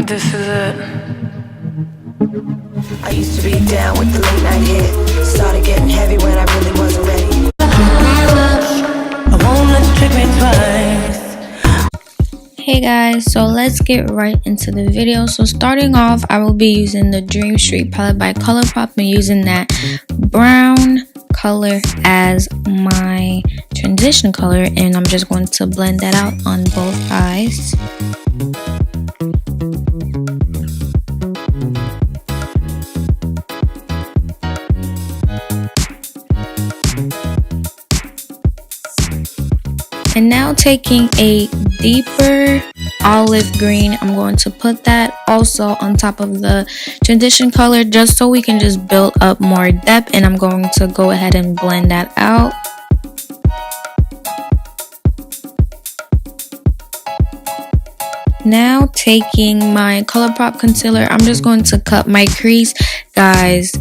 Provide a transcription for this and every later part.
This is it. I used to be down with the late night hit. Started getting heavy when I really wasn't ready. I won't let you trick me twice. Hey guys, so let's get right into the video. So starting off, I will be using the Dream Street palette by ColourPop and using that brown color as my transition color, and I'm just going to blend that out on both eyes. And now taking a deeper olive green, I'm going to put that also on top of the transition color just so we can just build up more depth, and I'm going to go ahead and blend that out. Now taking my ColourPop concealer, I'm just going to cut my crease. Guys,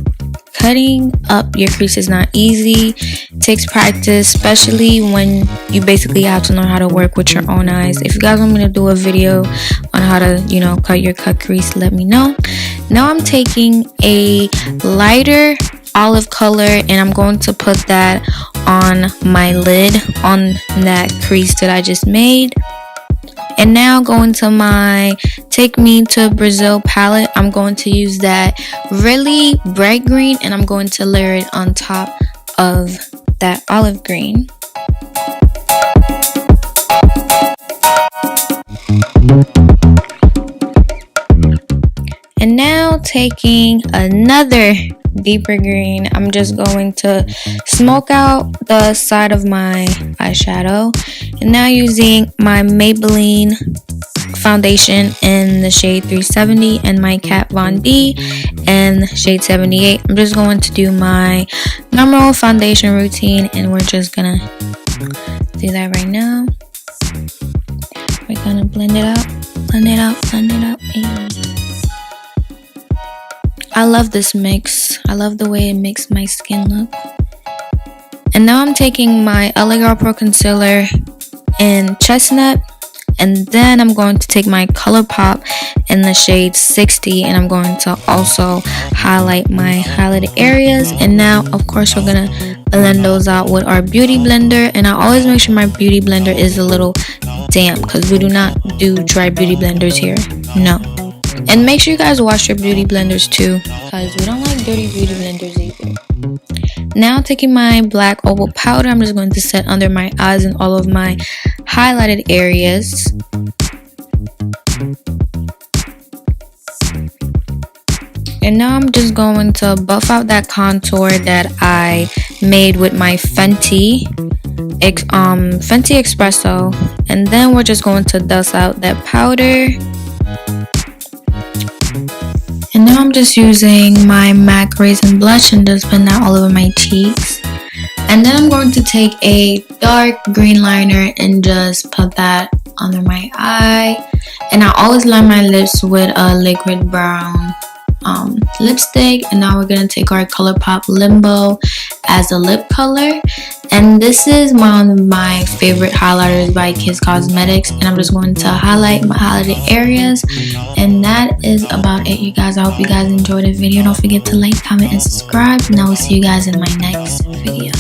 cutting up your crease is not easy. It takes practice, especially when you basically have to learn how to work with your own eyes. If you guys want me to do a video on how to, cut your cut crease, let me know. Now I'm taking a lighter olive color and I'm going to put that on my lid, on that crease that I just made. And now going to my Take Me to Brazil palette, I'm going to use that really bright green and I'm going to layer it on top of that olive green. And now taking another deeper green, I'm just going to smoke out the side of my eyeshadow. And now using my Maybelline foundation in the shade 370 and my Kat Von D in shade 78, I'm just going to do my normal foundation routine, and we're just gonna do that right now. We're gonna blend it out, blend it out, blend it out. I love this mix. I love the way it makes my skin look. And now I'm taking my LA Girl Pro Concealer in Chestnut, and then I'm going to take my ColourPop in the shade 60, and I'm going to also highlight my highlighted areas. And now, of course, we're gonna blend those out with our beauty blender, and I always make sure my beauty blender is a little damp because we do not do dry beauty blenders here. No. And make sure you guys wash your beauty blenders too, because we don't like dirty beauty blenders either. Now taking my black opal powder, I'm just going to set under my eyes and all of my highlighted areas. And now I'm just going to buff out that contour that I made with my Fenty Expresso. And then we're just going to dust out that powder. And now I'm just using my MAC Raisin blush and just blend that all over my cheeks. And then I'm going to take a dark green liner and just put that under my eye. And I always line my lips with a liquid brown lipstick. And now we're going to take our ColourPop Limbo as a lip color. And this is one of my favorite highlighters by Kiss Cosmetics, and I'm just going to highlight my highlighted areas. And that is about it, you guys. I hope you guys enjoyed the video. Don't forget to like, comment, and subscribe, and I will see you guys in my next video.